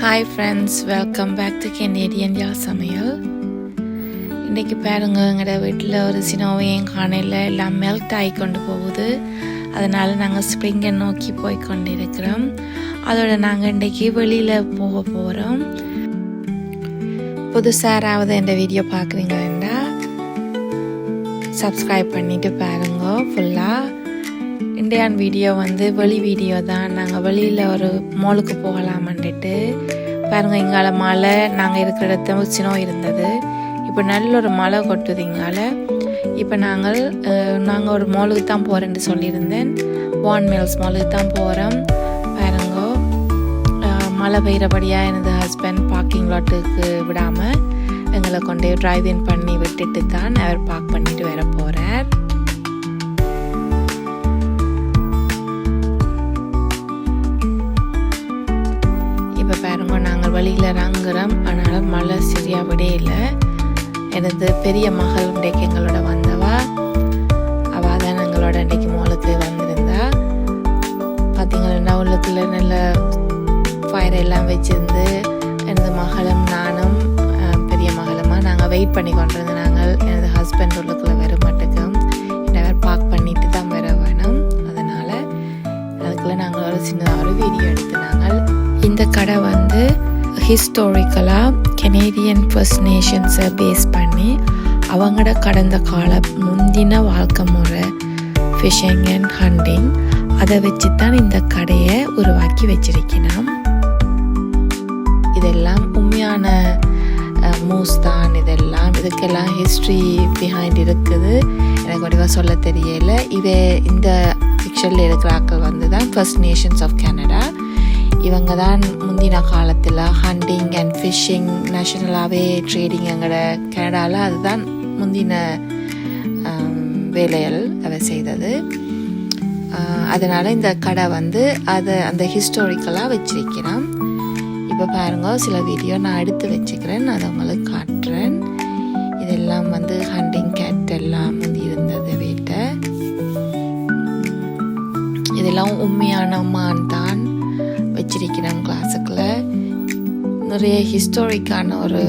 Hi friends, welcome back to Canadian Yazh சமையல். இன்றைக்கி பாருங்க, எங்களோட வீட்டில் ஒரு சினோவையும் காணையில் எல்லாம் மெல்ட் ஆகி கொண்டு போகுது. அதனால் நாங்கள் ஸ்ப்ரிங்கை நோக்கி போய் கொண்டு இருக்கிறோம். அதோட நாங்கள் இன்றைக்கி வெளியில் போக போகிறோம். புதுசாக யாராவது இந்த வீடியோ பார்க்குறீங்கன்னா சப்ஸ்கிரைப் பண்ணிவிட்டு பாருங்க. ஃபுல்லாக இண்டியான் வீடியோ வெளி வீடியோ தான். நாங்கள் வெளியில் ஒரு மாலுக்கு போகலாமன்ட்டு பாருங்கள். இங்கால மழை, நாங்கள் இருக்கிற இடத்த சினோ இருந்தது. இப்போ நல்ல ஒரு மழை கொட்டுது இங்கால. இப்போ நாங்கள் ஒரு மாலுக்கு தான் போகிறேன்னு சொல்லியிருந்தேன். வான் மில்ஸ் மாலுக்கு தான் போகிறோம். பாருங்க, மழை பெய்கிறபடியாக எனது ஹஸ்பண்ட் பார்க்கிங் லாட்டுக்கு விடாமல் எங்களை கொண்டு டிரைவ் இன் பண்ணி விட்டுட்டு தான் அவர் பார்க் பண்ணிட்டு வர போகிறார். இப்போ பாருங்க, நாங்கள் வழியில் இறங்குறோம். அதனால் மழை சரியாக விடே இல்லை. எனது பெரிய மகள் இன்றைக்கு எங்களோட வந்தவா. அவள் தான் எங்களோட இன்றைக்கு மாலுக்கு வந்திருந்தா. பார்த்தீங்கன்னா உள்ளுக்குள்ள நல்ல ஃபயர் எல்லாம் வச்சுருந்து எனது மகளும் நானும் பெரிய மகளுமா நாங்கள் வெயிட் பண்ணி கொண்டிருந்து. நாங்கள் எனது ஹஸ்பண்ட் உள்ளுக்குள்ளே வர மாட்டேக்கும் என்ன பார்க் பண்ணிட்டு தான் வர வேணும். அதனால் அதுக்குள்ளே நாங்கள் ஒரு சின்னதாக ஒரு வீடியோ எடுத்து நாங்கள் இந்த கடை ஹிஸ்டாரிக்கலாக கெனேடியன் ஃபர்ஸ்ட் நேஷன்ஸை பேஸ் பண்ணி அவங்களோட கடந்த கால முந்தின வாழ்க்கை முறை ஃபிஷிங் அண்ட் ஹண்டிங் அதை வச்சு தான் இந்த கடையை உருவாக்கி வச்சிருக்கணும். இதெல்லாம் உண்மையான மூஸ் தான். இதுக்கெல்லாம் ஹிஸ்ட்ரி பிஹைண்ட் இருக்குது. எனக்கு வடிவாக சொல்ல தெரியல. இந்த பிக்சரில் இருக்கிற ஆக்கள் தான் ஃபர்ஸ்ட் நேஷன்ஸ் ஆஃப் கனடா. இவங்க தான் முந்தின காலத்தில் ஹண்டிங் அண்ட் ஃபிஷ்ஷிங் நேஷனலாகவே ட்ரேடிங் எங்களோட கனடாவில் அதுதான் முந்தின வேலைகள் அதை செய்தது. அதனால் இந்த கடை அந்த ஹிஸ்டாரிக்கலாக வச்சிருக்கிறோம். இப்போ பாருங்க, சில வீடியோ நான் எடுத்து வச்சுக்கிறேன், அதை உங்களுக்கு காட்டுறேன். இதெல்லாம் ஹண்டிங் கேட் எல்லாம் இருந்தது வீட்டை. இதெல்லாம் உண்மையான மான் தான் வச்சிருக்கிறோம். கிளாஸுக்குள்ள நிறைய ஹிஸ்டாரிக்கான ஒரு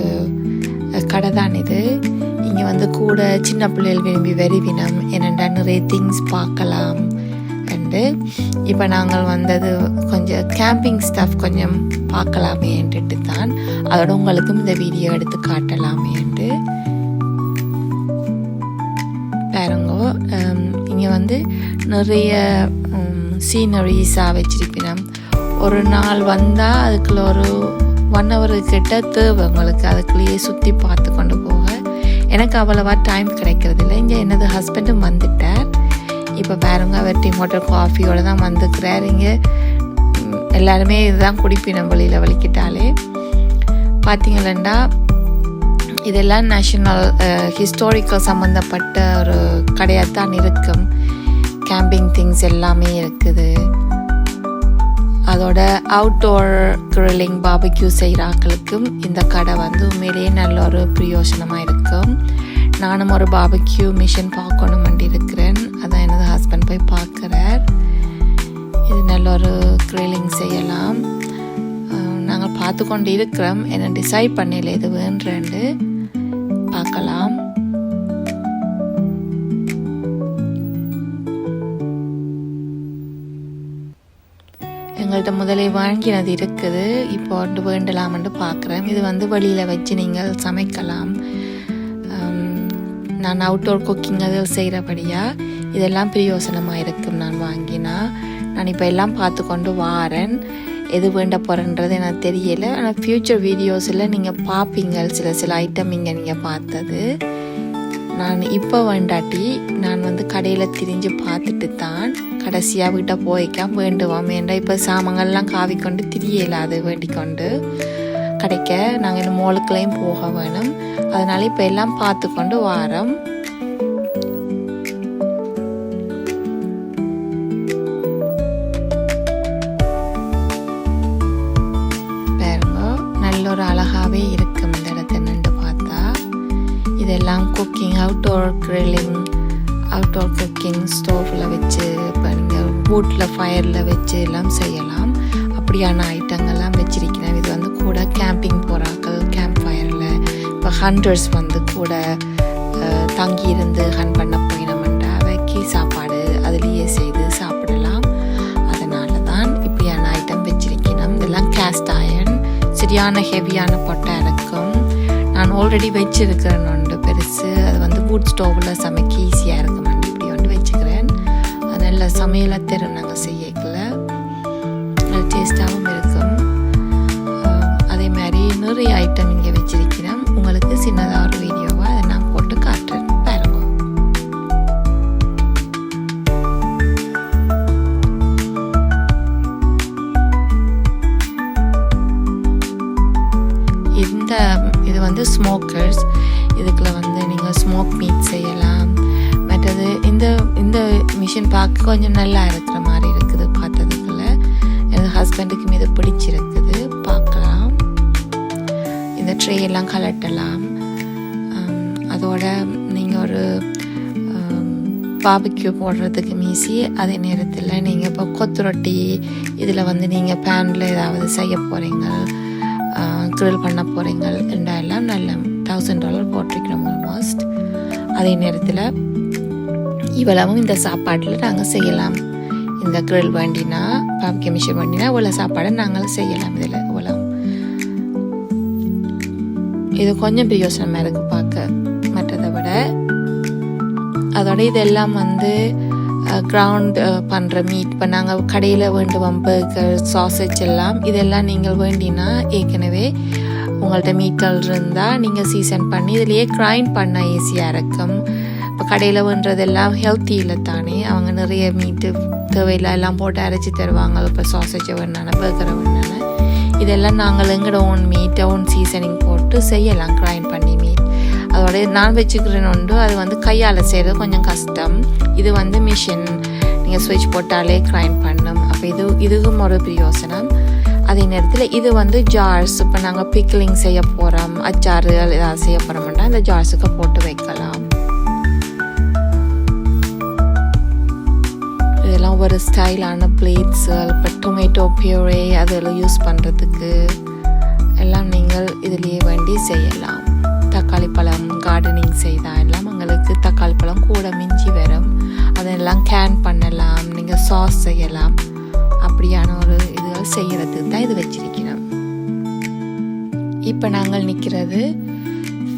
கடை தான் இது. இங்கே கூட சின்ன பிள்ளைகள் விரும்பி வருவினம். என்னென்னா நிறைய திங்ஸ் பார்க்கலாம் என்று. இப்போ நாங்கள் வந்தது கொஞ்சம் கேம்பிங் ஸ்டஃப் கொஞ்சம் பார்க்கலாமேன்ட்டு தான். அதோட உங்களுக்கும் இந்த வீடியோ எடுத்து காட்டலாமேன்ட்டு பாருங்க. இங்கே நிறைய சீனரிஸாக வச்சிருப்பினோம். ஒரு நாள் வந்தால் அதுக்குள்ள ஒரு 1 hour கிட்ட தேவை உங்களுக்கு அதுக்குள்ளேயே சுற்றி பார்த்து கொண்டு போக. எனக்கு அவ்வளவா டைம் கிடைக்கிறதில்ல. இங்கே எனது ஹஸ்பண்டும் வந்துட்டார். இப்போ பாருங்க, அவர் டீ மோட்டர் காஃபியோடு தான் வந்துக்கிறார். இங்கே எல்லாருமே இதுதான் குடிப்பினம் வெளியில் வலிக்கிட்டாலே. பார்த்தீங்களா, இதெல்லாம் நேஷனல் ஹிஸ்டாரிக்கல் சம்மந்தப்பட்ட ஒரு கடையாக தான் இருக்கும். கேம்பிங் திங்ஸ் எல்லாமே இருக்குது. அதோட அவுட்டோர் கிரில்லிங் பாபிக்யூ செய்கிற ஆக்களுக்கும் இந்த கடை உண்மையிலேயே நல்ல ஒரு பிரயோஜனமாக இருக்கும். நானும் ஒரு பாபிக்யூ மிஷின் பார்க்கணும் வேண்டி இருக்கிறேன். அதான் எனது ஹஸ்பண்ட் போய் பார்க்குறார். இது நல்ல ஒரு கிரில்லிங் செய்யலாம். நாங்கள் பார்த்து கொண்டு இருக்கிறோம். என்ன டிசைட் பண்ணல இது வேண்டுன்னு பார்க்கலாம். எங்கள்கிட்ட முதலே வாங்கினது இருக்குது. இப்போ வேண்டலாம்னு பார்க்குறேன். இது வெளியில் வச்சு நீங்கள் சமைக்கலாம். நான் அவுட்டோர் குக்கிங் அது செய்கிறபடியாக இதெல்லாம் பிரயோசனமாக இருக்கும். நான் இப்போ எல்லாம் பார்த்து கொண்டு வாரேன். எது வேண்ட போகிறேன்றது எனக்கு தெரியலை. ஆனால் ஃப்யூச்சர் வீடியோஸில் நீங்கள் பார்ப்பீங்க சில ஐட்டம் இங்கே நீங்கள் பார்த்தது. நான் இப்போ வேண்டாட்டி நான் கடையில் திரிஞ்சு பார்த்துட்டு தான் கடைசியாக வீட்டை போய்க்காம வேண்டுவோம். ஏன்டா இப்போ சாமான்கள்லாம் காவிக்கொண்டு திரியல, அது வேண்டிக்கொண்டு கிடைக்க நாங்கள் இந்த மோலுக்குள்ளேயும் போக வேணும். அதனால இப்போ எல்லாம் பார்த்து கொண்டு வாரோம். பாருங்க, நல்ல ஒரு அழகாகவே இருக்கும் இந்த இடத்த நின்று பார்த்தா. இதெல்லாம் cooking, outdoor grilling, outdoor cooking, ஸ்டோவில் வச்சு இப்போ நீங்கள் வூட்டில் ஃபயரில் வச்சு எல்லாம் செய்யலாம். அப்படியான ஐட்டங்கள்லாம் வச்சிருக்கிறேன். இது கூட கேம்பிங் போகிறாக்கள் கேம்ப் ஃபயரில் இப்போ ஹண்டர்ஸ் வந்து கூட தங்கியிருந்து ஹன் பண்ண போயினோம்ன்றா வைக்கி சாப்பாடு அதுலேயே செய்து சாப்பிடலாம். அதனால தான் இப்படியான ஐட்டம் வச்சிருக்கணும். இதெல்லாம் கேஸ்ட் அயர்ன் சரியான ஹெவியான பொட்டாக இருக்கும். நான் ஆல்ரெடி வச்சிருக்கிறேன் ஒன்று பெருசு. அது வந்து வுட் ஸ்டோவில் சமைக்க ஈஸியாக இருக்கும். இப்படி ஒன்று வச்சுக்கிறேன். அது நல்ல சமையலாக தரும். நாங்கள் செய்யக்கல நல்ல டேஸ்ட்டாகவும் இருக்கும். அதே மாதிரி நிறைய ஐட்டம் இங்கே வச்சிருக்கிறேன். உங்களுக்கு சின்னதாக ஒரு வீடியோவை அதை நான் போட்டு காட்டுறேன் பாருங்க. இது வந்து ஸ்மோக்கர்ஸ். இதுக்குள்ள வந்து நீங்கள் ஸ்மோக் மீட் செய்யலாம். மற்றது இந்த மிஷின் பார்க்க கொஞ்சம் நல்லா இருக்கிற மாதிரி இருக்குது பார்த்ததுக்குள்ள. எனது ஹஸ்பண்டுக்கும் இது பிடிச்சிருக்குது. பார்க்கலாம். இந்த ட்ரே எல்லாம் கலட்டலாம். அதோட நீங்கள் ஒரு பாபிக்யூ போடுறதுக்கு மீசி. அதே நேரத்தில் நீங்கள் இப்போ கொத்து ரொட்டி இதில் வந்து நீங்கள் பேனில் ஏதாவது செய்ய போகிறீங்க, கிரில் பண்ண போகிறீங்க எல்லாம் நல்ல $1000 போட்டிருக்கிறோம் ஆல்மோஸ்ட். அதே நேரத்தில் இவ்வளவும் இந்த சாப்பாட்டில் நாங்கள் செய்யலாம். இந்த கிரில் வேண்டினா பாபிக்யூ மிஷின் வேண்டினா இவ்வளோ சாப்பாடை நாங்கள் செய்யலாம். இதில் இவ்வளோ இது கொஞ்சம் பிரயோசனமாக இருக்குது பார்க்க மற்றதை விட. அதோட இதெல்லாம் வந்து கிரவுண்ட் பண்ணுற மீட். இப்போ நாங்கள் கடையில் வேண்டுவோம் பர்கர், சாசேஜ் எல்லாம். இதெல்லாம் நீங்கள் வேண்டினா ஏற்கனவே உங்கள்கிட்ட மீட்டல் இருந்தால் நீங்கள் சீசன் பண்ணி இதிலேயே கிரைண்ட் பண்ண ஈஸியாக இருக்கும். இப்போ கடையில் வேண்டுறதெல்லாம் ஹெல்த்தி இல்லை தானே. அவங்க நிறைய மீட்டு தேவையில்லை எல்லாம் போட்டு அரைச்சி தருவாங்க. இப்போ சாசேஜை வேணான பர்கரை வேணான இதெல்லாம் நாங்கள் எங்களோட ஓன் மீட் ஓன் சீசனிங் போட்டு செய்யலாம். கிரைண்ட் பண்ணி மீட் அதோட நான் வச்சுக்கிறேன் உண்டு. அது வந்து கையால் செய்கிறது கொஞ்சம் கஷ்டம். இது வந்து மிஷின் நீங்கள் ஸ்விட்ச் போட்டாலே கிரைண்ட் பண்ணும். அப்போ இதுவும் ஒரு பிரயோசனம். அதே நேரத்தில் இது வந்து ஜார்ஸ். இப்போ நாங்கள் பிக்லிங் செய்ய போகிறோம், அச்சாறுகள் ஏதாவது செய்ய போகிறோம்னா இந்த ஜார்ஸுக்கு போட்டு வைக்கலாம். இதெல்லாம் ஒரு ஸ்டைலான பிளேட்ஸுகள். இப்போ டொமேட்டோ பியூரே அதில் யூஸ் பண்ணுறதுக்கு எல்லாம் நீங்கள் இதிலேயே வேண்டி செய்யலாம். தக்காளி பழம் கார்டனிங் செய்தால் எல்லாம் உங்களுக்கு தக்காளி பழம் கூட மிஞ்சி வரும். அதெல்லாம் கேன் பண்ணலாம். நீங்கள் சாஸ் செய்யலாம். அப்படியான ஒரு இதுகள் செய்கிறதுக்கு தான் இது வச்சிருக்கிறோம். இப்போ நாங்கள் நிற்கிறது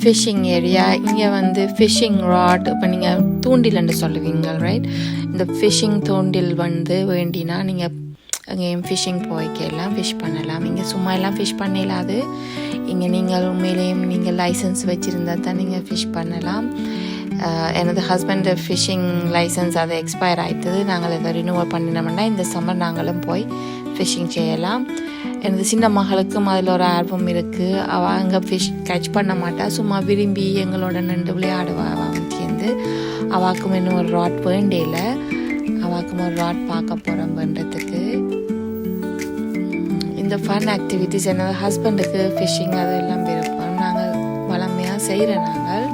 ஃபிஷ்ஷிங் ஏரியா. இங்கே வந்து ஃபிஷ்ஷிங் ராட். இப்போ நீங்கள் தூண்டில்ன்னு சொல்லுவீங்க ரைட். இந்த ஃபிஷ்ஷிங் தூண்டில் வந்து வேண்டினா நீங்கள் அங்கேயும் ஃபிஷ்ஷிங் போய்க்கலாம், ஃபிஷ் பண்ணலாம். இங்கே சும்மா எல்லாம் ஃபிஷ் பண்ணிடலாது. இங்கே நீங்கள் உண்மையிலேயும் நீங்கள் லைசன்ஸ் வச்சுருந்தா தான் நீங்கள் ஃபிஷ் பண்ணலாம். எனது ஹஸ்பண்ட் ஃபிஷ்ஷிங் லைசன்ஸ் அது எக்ஸ்பயர் ஆகிட்டது. நாங்கள் இதை ரினியூவல் பண்ணினோம்னா இந்த சம்மர் நாங்களும் போய் ஃபிஷ்ஷிங் செய்யலாம். எனது சின்ன மகளுக்கும் அதில் ஒரு ஆர்வம் இருக்குது. அவள் அங்கே ஃபிஷ் கேட்ச் பண்ண மாட்டா. சும்மா விரும்பி எங்களோட நின்று விளையாடுவா. அவள் சேர்ந்து அவாக்கும் இன்னும் ஒரு ராட் வேண்டியில. அவாக்கும் ஒரு ராட் பார்க்க போகிறோம் பண்ணுறதுக்கு. இந்த ஃபன் ஆக்டிவிட்டிஸ் என்னோடய ஹஸ்பண்டுக்கு ஃபிஷ்ஷிங் அதெல்லாம் விருப்பம். நாங்கள் வளமையாக செய்கிறோம். நாங்கள்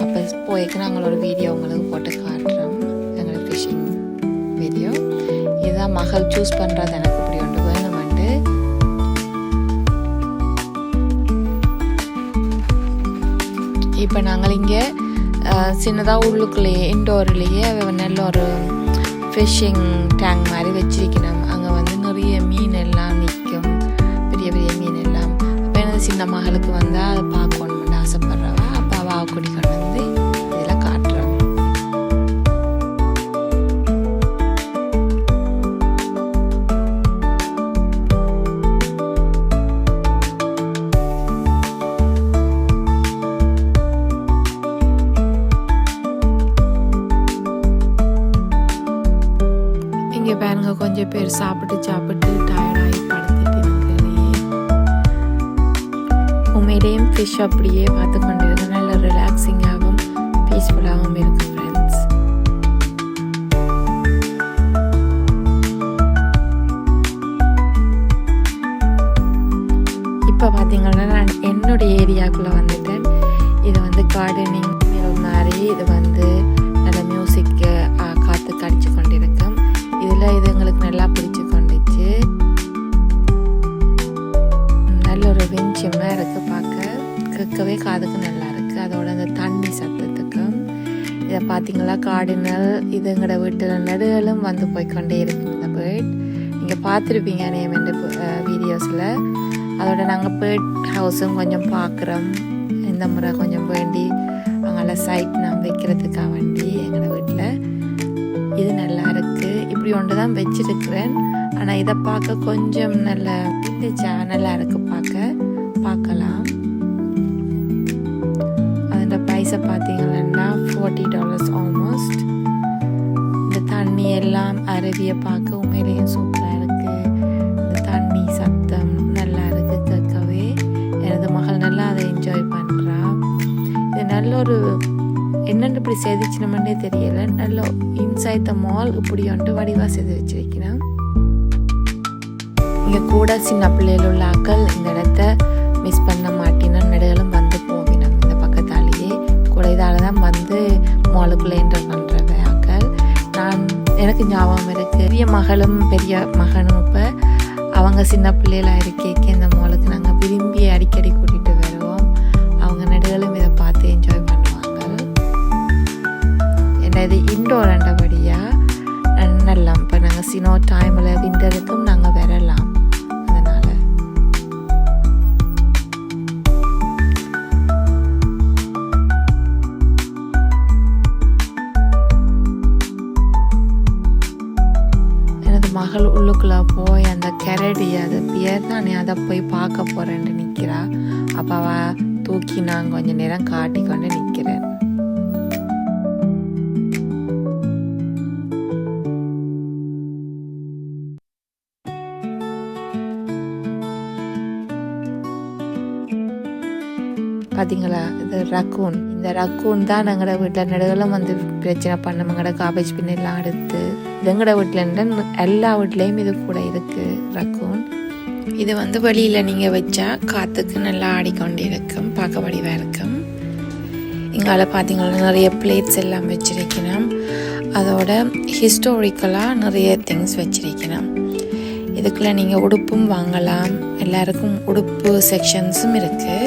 அப்போ போய்க்கு நாங்கள் ஒரு வீடியோ உங்களுக்கு போட்டு காட்டுறோம். எங்களோட ஃபிஷ்ஷிங் வீடியோ. இதுதான் மகள் சூஸ் பண்ணுறது. எனக்கு இப்படி ஒன்று வேணுமெண்டு. இப்போ நாங்கள் இங்கே சின்னதாக உள்ளுக்குள்ளேயே இன்டோர்லேயே நல்ல ஒரு ஃபிஷ்ஷிங் டேங்க் மாதிரி வச்சிருக்கணும். அங்கே வந்து நிறைய மீன் எல்லாம் நிற்கும், பெரிய பெரிய மீன் எல்லாம். அப்போ எனது சின்ன மகளுக்கு வந்தால் அதை பார்க்கணும்னு ஆசைப்படுறவா. அப்போ அவள் கூடி கொண்டு வந்து இதில் காட்டுறோம். இங்கே பாருங்க கொஞ்சம் பேர் சாப்பிட்டு டயர்டாகி படுத்துட்டு இருக்கிறே. உண்மையிலேயும் ஃபிஷ் அப்படியே பார்த்து கொண்டு இருக்கு. நல்ல ரிலாக்ஸிங்காகவும் பீஸ்ஃபுல்லாகவும் இருக்குது ஃப்ரெண்ட்ஸ். இப்போ பார்த்தீங்கன்னா நான் என்னுடைய ஏரியாவுக்குள்ளே வந்துட்டேன். இது வந்து கார்டனிங் மாதிரி. இது வந்து நல்ல மியூசிக்கு காற்று கடிச்சு கொண்டிருக்கும். இதில் இது எங்களுக்கு நல்லா பிடிச்சி கொண்டுச்சு. பார்த்தீங்களா கார்டினல் இது எங்களோட வீட்டில் நடுகளும் வந்து போய்கொண்டே இருக்கு இந்த பேர்ட். நீங்கள் பார்த்துருப்பீங்க எந்த வீடியோஸில். அதோட நாங்கள் பேர்ட் ஹவுஸும் கொஞ்சம் பார்க்குறோம். இந்த முறை கொஞ்சம் வேண்டி அவங்கள சைட் நான் வைக்கிறதுக்காக வேண்டி எங்களோட வீட்டில். இது நல்லா இருக்குது. இப்படி ஒன்று தான் வச்சிருக்கிறேன். ஆனால் இதை பார்க்க கொஞ்சம் நல்ல நல்லா இருக்குது பார்க்கலாம். அதோட ப்ரைஸை பார்த்தீங்கன்னா $40 ஆல்மோஸ்ட். இந்த தண்ணி எல்லாம் அருவியை பார்க்க உண்மையிலேயும் சூப்பராக இருக்குது. இந்த தண்ணி சத்தம் நல்லா இருக்குது கேட்கவே. எனது மகள் நல்லா அதை என்ஜாய் பண்ணுறா. இது நல்ல ஒரு என்னென்னு இப்படி செதுச்சினோம்னே தெரியலை. நல்ல இன்சைட் த மால் இப்படி வந்துட்டு வடிவாக செது வச்சு வைக்கணும். இங்கே கூட சின்ன பிள்ளைகள் உள்ள ஆக்கள் இந்த இடத்த மிஸ் பண்ண மாட்டினா நடுகளும் வந்து போவினோம். இந்த பக்கத்தாலேயே கூட இதால் தான் வந்து மாலுக்குள்ளே என்டர் பண்ணுற ஆக்கள். எனக்கு ஞாபகம் இருக்குது, பெரிய மகளும் பெரிய மகனும் இப்போ அவங்க சின்ன பிள்ளைகளாக இருக்கேக்கு இந்த மாலுக்கு நாங்கள் விரும்பி அடிக்கடி கூட்டிகிட்டு வருவோம். அவங்க நடுகளும் இதை பார்த்து என்ஜாய் பண்ணுவாங்க. ஏன்னா இது இன்டோர் ஆண்டபடியாக நல்லா இப்போ நாங்கள் சினோ டைமில் விண்டருக்கும் நாங்கள் வரலாம். மகள் உள்ளுக்குள்ளே போய் அந்த கரடி அது பியர் தான் அதை போய் பார்க்க போகிறேன்னு நிற்கிறா. அப்போ அவள் தூக்கி நான் கொஞ்சம் நேரம் காட்டி கொண்டு நிற்கிறேன். பார்த்தீங்களா இது ரக்கூன். இந்த ரக்கூன் தான் எங்களோட வீட்டில் நடுகளும் வந்து பிரச்சனை பண்ண எங்களோட காபேஜ் பின்னெல்லாம் எடுத்து எங்களோட வீட்டில் எல்லா வீட்லேயும் இது கூட இருக்குது ரக்கூன். இது வந்து வெளியில் நீங்கள் வச்சா காற்றுக்கு நல்லா ஆடிக்கொண்டு இருக்கும், பார்க்க வடிவாக இருக்கும். இங்கால பார்த்தீங்கன்னா நிறைய பிளேட்ஸ் எல்லாம் வச்சிருக்கணும். அதோட ஹிஸ்டாரிக்கலாக நிறைய திங்ஸ் வச்சிருக்கணும். இதுக்குள்ளே நீங்கள் உடுப்பும் வாங்கலாம். எல்லாருக்கும் உடுப்பு செக்ஷன்ஸும் இருக்குது.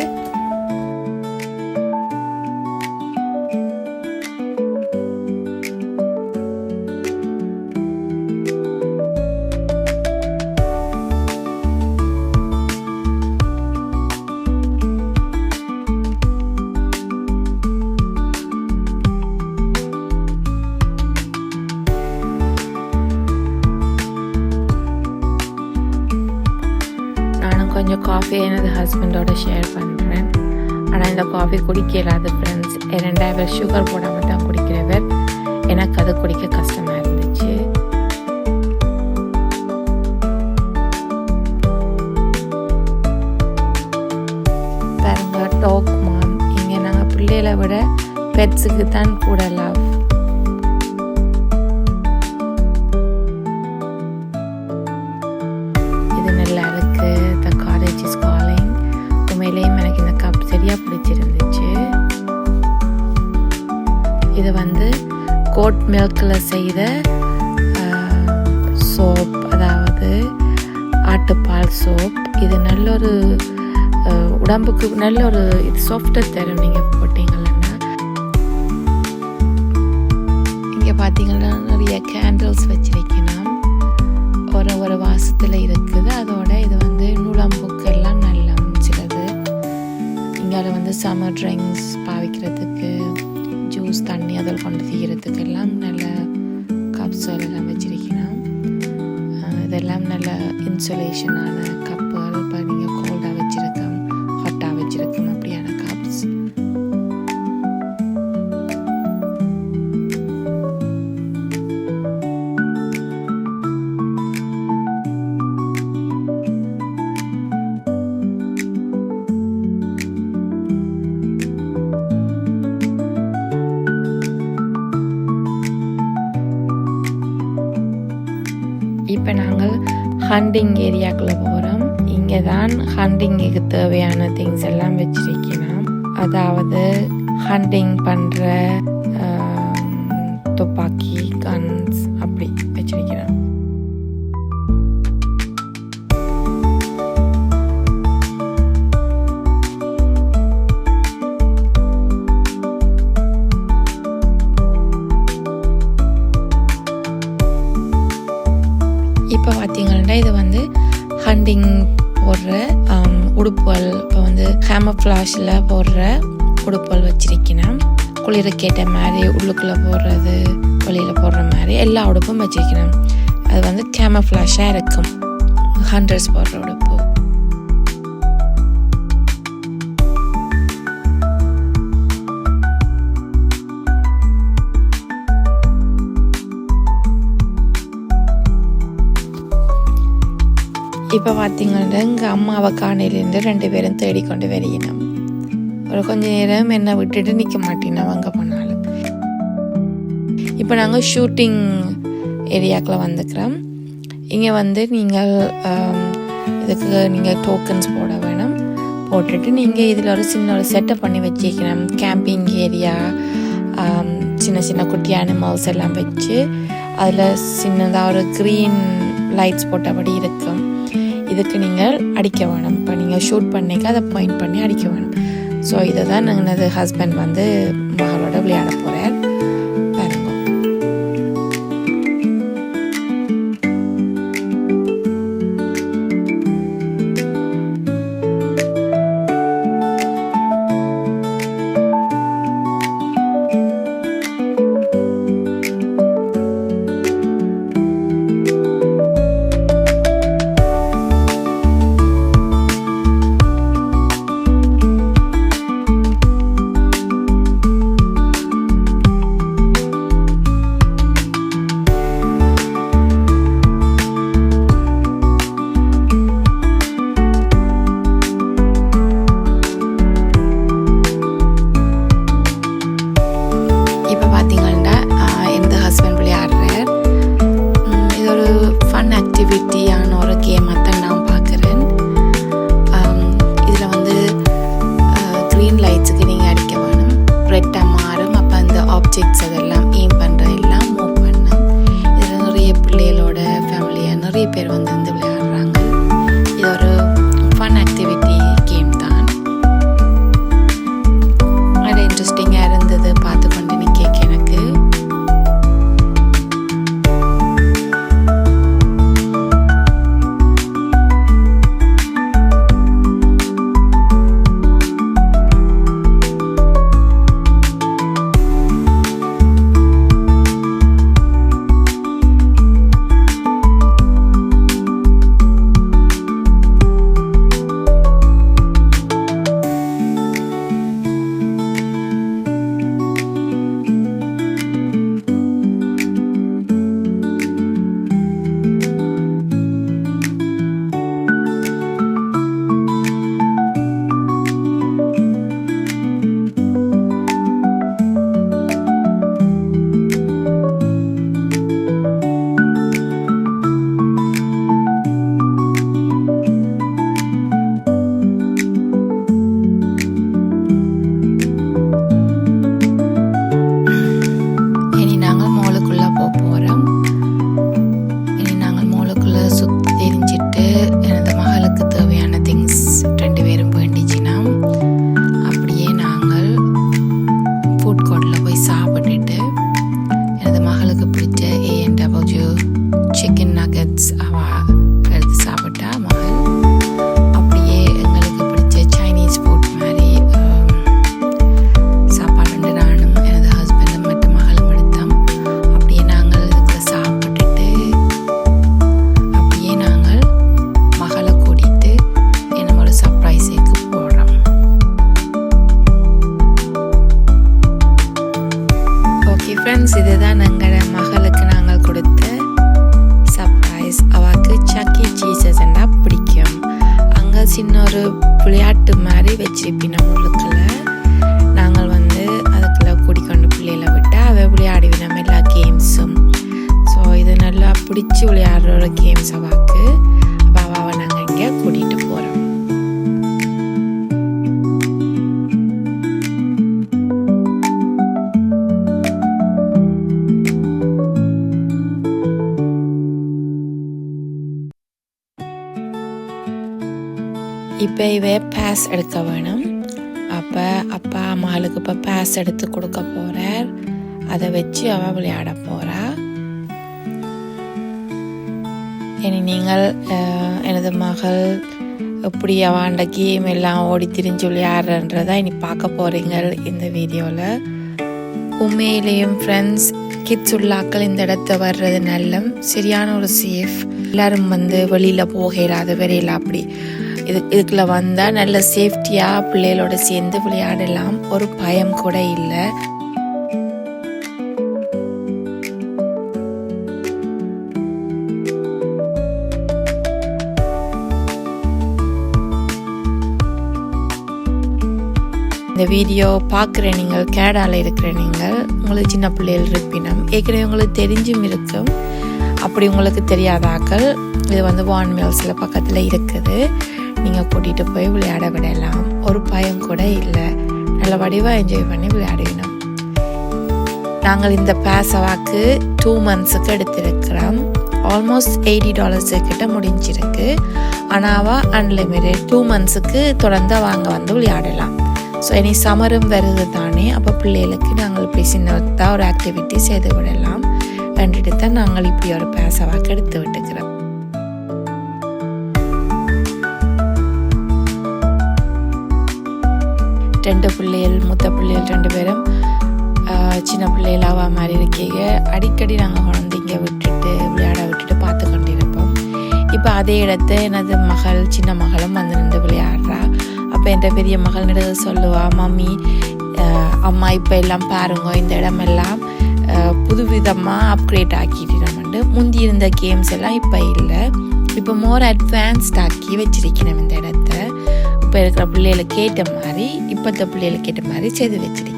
கொஞ்சம் காஃபி எனது ஹஸ்பண்டோட ஷேர் பண்ணுறேன். ஆனால் இந்த காஃபி குடிக்க இல்லாத ஃப்ரெண்ட்ஸ். 2 சுகர் போடாமல் தான் குடிக்கிறவர். எனக்கு அது குடிக்க கஷ்டமாக இருந்துச்சு. பாருங்க டாக் மாம். இங்கே நாங்கள் பிள்ளைகளை விட பெட்ஸுக்கு தான் கூட லவ். இது நல்லா இருக்குது. The college is calling. உண்மையிலேயும் எனக்கு இந்த கப் சரியாக பிடிச்சிருந்துச்சு. இது வந்து கோட் மில்கில் செய்த சோப், அதாவது ஆட்டுப்பால் சோப். இது நல்ல ஒரு உடம்புக்கு நல்ல ஒரு இது சாஃப்டாக தரும் நீங்கள் போட்டிங்கன்னா. இங்கே பார்த்தீங்கன்னா நிறைய கேண்டில்ஸ் வச்சிருக்கணும். ஒரு வாசத்தில் இருக்குது. அதோட இது வந்து நுழம்புக்கெல்லாம் நல்லா சிலது. இங்கால வந்து சம்மர் ட்ரிங்க்ஸ் பாவிக்கிறதுக்கு, ஜூஸ் தண்ணி அதில் கொண்டு தீக்கிறதுக்கு எல்லாம் நல்ல கப்ஸ் எல்லாம் வச்சிருக்கணும். இதெல்லாம் நல்ல இன்சுலேஷனான கப்புகள். இப்போ நீங்கள் கோல்டாக வச்சுருக்கோம், ஹாட்டாக வச்சுருக்கோம் அப்படியான கப்ஸ். இப்போ நாங்கள் ஹண்டிங் ஏரியாக்குள்ளே போகிறோம். இங்கே தான் ஹண்டிங்குக்கு தேவையான திங்ஸ் எல்லாம் வச்சிருக்கணும். அதாவது ஹண்டிங் பண்ணுற துப்பாக்கி, கன்ஸ் அப்படி வச்சிருக்கிறோம். இப்போ பார்த்தீங்கன்னா இது வந்து ஹண்டிங் போடுற உடுப்புகள், இப்போ வந்து கேமஃப்ளாஷில் போடுற உடுப்புகள் வச்சிருக்கணும். குளிருக்கேற்ற மாதிரி உள்ளுக்குள்ளே போடுறது, வெளியில் போடுற மாதிரி எல்லா உடுப்பும் வச்சிருக்கணும். அது வந்து கேமஃப்ளாஷாக இருக்கும் ஹண்டர்ஸ் போடுற உடுப்பு. இப்போ பார்த்தீங்கன்னா எங்கள் அம்மாவை காணையிலேருந்து 2 பேரும் தேடிக்கொண்டு வருகினோம். ஒரு கொஞ்ச நேரம் என்னை விட்டுட்டு நிற்க மாட்டேனோம் அங்கே போனாலும். இப்போ நாங்கள் ஷூட்டிங் ஏரியாவுக்குள்ள வந்துக்கிறோம். இங்கே வந்து நீங்கள் இதுக்கு நீங்கள் டோக்கன்ஸ் போட வேணும். போட்டுட்டு நீங்கள் இதில் ஒரு சின்ன ஒரு செட்டப் பண்ணி வச்சுக்கணும். கேம்பிங் ஏரியா, சின்ன சின்ன குட்டி அனிமல்ஸ் எல்லாம் வச்சு அதில் சின்னதாக ஒரு க்ரீன் லைட்ஸ் போட்டபடி இருக்கும். இதுக்கு நீங்கள் அடிக்க வேணும். இப்போ நீங்கள் ஷூட் பண்ணிக்க அதை பாயிண்ட் பண்ணி அடிக்க வேணும். ஸோ இதை தான் எனது ஹஸ்பண்ட் வந்து மகளோட விளையாட போகிறார். பாருங்க. ஆக்டிவிட்டியான ஒரு கேமாக தான் நான் பார்க்குறேன். இதில் வந்து க்ரீன் லைட்ஸுக்கு நீங்கள் அடிக்க வேணும். ரெட்டாக மாறும். அப்போ அந்த ஆப்ஜெக்ட்ஸ் அதெல்லாம் எய்ம் பண்ணுற எல்லாம் மூவ் பண்ணும். இதில் நிறைய பிள்ளைகளோட ஃபேமிலியாக நிறைய பேர் வந்து விளையாடுறாங்க. இது ஒரு ஃபன் ஆக்டிவிட்டி கேம் தான். அது இன்ட்ரெஸ்டிங்காக இருந்தது பார்த்து கொண்டு நிற்க எனக்கு. ஃப்ரெண்ட்ஸ், இதுதான் எங்களோட மகளுக்கு நாங்கள் கொடுத்த சர்ப்ரைஸ். அவளுக்கு சக்கி சீசஸ் என்ன பிடிக்கும். அங்கே சின்ன ஒரு விளையாட்டு மாதிரி வச்சிருப்பினோம் உள்ளுக்குள்ள. நாங்கள் வந்து அதுக்குள்ள கூட்டிக்கொண்டு பிள்ளைகளை விட்டு அவள் விளையாடுவினோம் எல்லா கேம்ஸும். ஸோ இது நல்லா பிடிச்சி விளையாடுற ஒரு கேம்ஸ் அவளுக்கு. அப்போ அவளை நாங்கள் இங்கே கூட்டிகிட்டு போகிறோம். இப்போ இவ பேஸ் எடுக்க வேணும். அப்போ அப்பா அம்மாளுக்கு இப்போ பேஸ் எடுத்து கொடுக்க போகிறார். அதை வச்சு அவள் விளையாட போகிறா. இனி நீங்கள் எனது மகள் எப்படி அவாண்ட கேம் எல்லாம் ஓடி திரிஞ்சு விளையாடுறன்றதை இனி பார்க்க போகிறீங்க இந்த வீடியோவில். உண்மையிலேயும் ஃப்ரெண்ட்ஸ், கிட்ஸ் உள்ளாக்கள் இந்த இடத்த வர்றது நல்ல சரியான ஒரு சேஃப். எல்லோரும் வெளியில் போகலாத வரையில அப்படி இதுக்குள்ள வந்தால் நல்ல சேஃப்டியாக பிள்ளைகளோட சேர்ந்து விளையாடலாம். ஒரு பயம் கூட இல்லை. இந்த வீடியோ பார்க்குற நீங்கள் கேடாவில் இருக்கிற நீங்கள் உங்களுக்கு சின்ன பிள்ளைகள் இருப்பினும் ஏற்கனவே உங்களுக்கு தெரிஞ்சும் இருக்கும். அப்படி உங்களுக்கு தெரியாதாக்கள் இது வான் மில்ஸில் பக்கத்தில் இருக்குது. நீங்கள் கூட்டிகிட்டு போய் விளையாட விடலாம். ஒரு பயம் கூட இல்லை. நல்ல வடிவாக என்ஜாய் பண்ணி விளையாடுவினோம். நாங்கள் இந்த பேசவாக்கு 2 months எடுத்திருக்கிறோம். ஆல்மோஸ்ட் $80 கிட்ட முடிஞ்சிருக்கு. ஆனால் அன்லிமிட்டட் 2 months தொடர்ந்து வாங்க விளையாடலாம். ஸோ இனி சம்மரும் வருது தானே, அப்போ பிள்ளைகளுக்கு நாங்கள் இப்படி சின்னதாக ஒரு ஆக்டிவிட்டி செய்து விடலாம் கண்டுட்டு தான் நாங்கள் இப்படி ஒரு பேசவாக்கு எடுத்து விட்டுக்கிறோம். மூத்த பிள்ளைகள் 2 பேரும் சின்ன பிள்ளைகளாவா மாதிரி இருக்கீங்க. அடிக்கடி நாங்கள் குழந்தைங்க விளையாட விட்டுட்டு பார்த்து கொண்டிருப்போம். இப்போ அதே இடத்த எனது மகள் சின்ன மகளும் நின்று விளையாடுறா. அப்போ என் பெரிய மகள் நடுவு சொல்லுவா, மம்மி அம்மா இப்போ எல்லாம் பாருங்க, இந்த இடமெல்லாம் புதுவிதமாக அப்கிரேட் ஆக்கிட்டோம்ண்டு. முந்தி இருந்த கேம்ஸ் எல்லாம் இப்போ இல்லை, இப்போ மோர் அட்வான்ஸ்ட் ஆக்கி வச்சிருக்கணும் இந்த இடத்த. இப்போ இருக்கிற பிள்ளைகளுக்கு ஏற்ற மாதிரி, இப்போத்த பிள்ளைகளுக்கு ஏற்ற மாதிரி செய்து வச்சிருக்கணும்.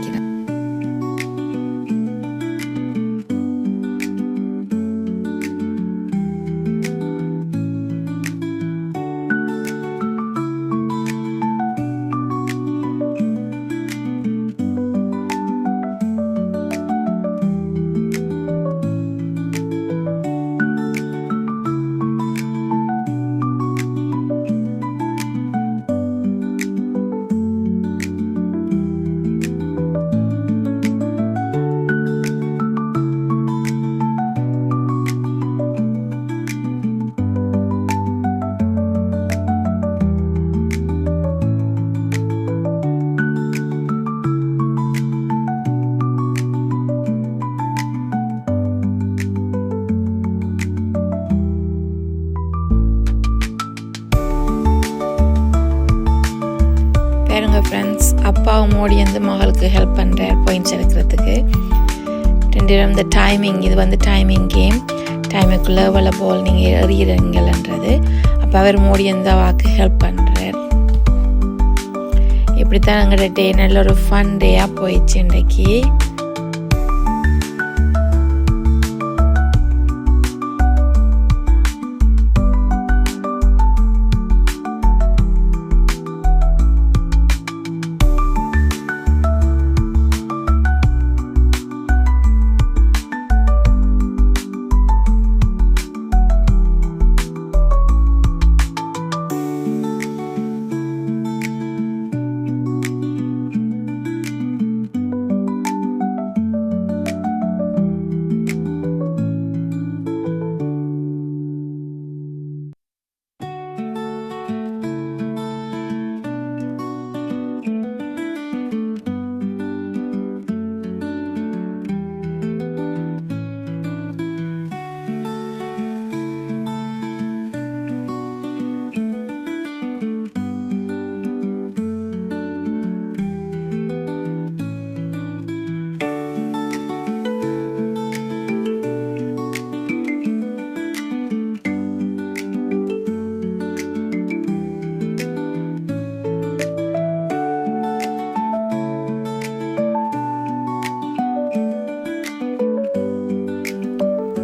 ஃப்ரெண்ட்ஸ், அப்பாவும் ஓடி மகளுக்கு ஹெல்ப் பண்ணுறார் பாயிண்ட்ஸ் எடுக்கிறதுக்கு. 2 பேரும் இந்த டைமிங், இது டைமிங் கேம். டைமுக்குள்ளே எவ்வளோ பால் நீங்கள் எறிகிறீங்கன்றது. அப்போ அவர் மோடி வாக்கு ஹெல்ப் பண்ணுறார். இப்படித்தான் எங்களோட டே நல்ல ஒரு ஃபன் டேயாக போயிடுச்சு இன்றைக்கு.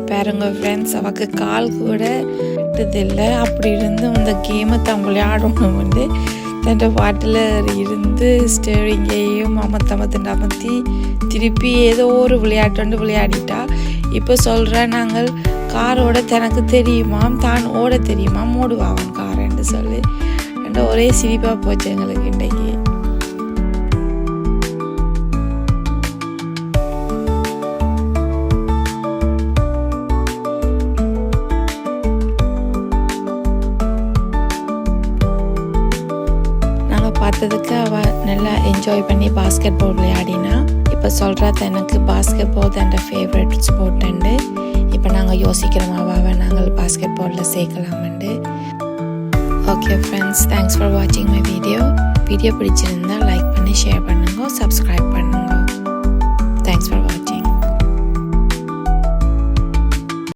பாருங்க ஃப்ரெண்ட்ஸ், அவக்கு கால் கூட விட்டதில்லை. அப்படி இருந்து இந்த கேமை தான் விளையாடணும் தன் பாட்டில் இருந்து ஸ்டேரிங்கையும் அமர்த்தி திருப்பி ஏதோ ஒரு விளையாட்டு விளையாடிட்டா. இப்போ சொல்கிறேன், நாங்கள் காரோட தனக்கு தெரியுமாம், தான் ஓட தெரியுமாம், ஓடுவான் காரன்னு சொல்லி ஒரே சிரிப்பாக போச்சு எங்களுக்கு இன்றைக்கு. என்ஜாய் பண்ணி பாஸ்கெட் பால் விளையாடினா இப்போ சொல்கிறது எனக்கு பாஸ்கெட் பால் தான் என் ஃபேவரட் ஸ்போர்ட்டுண்டு. இப்போ நாங்கள் யோசிக்கிறோம் அவாவை நாங்கள் பாஸ்கெட் பாலில் சேர்க்கலாமெண்டு. ஓகே ஃப்ரெண்ட்ஸ், தேங்க்ஸ் ஃபார் வாட்சிங் மை வீடியோ பிடிச்சிருந்தால் லைக் பண்ணி ஷேர் பண்ணுங்க, சப்ஸ்கிரைப் பண்ணுங்க.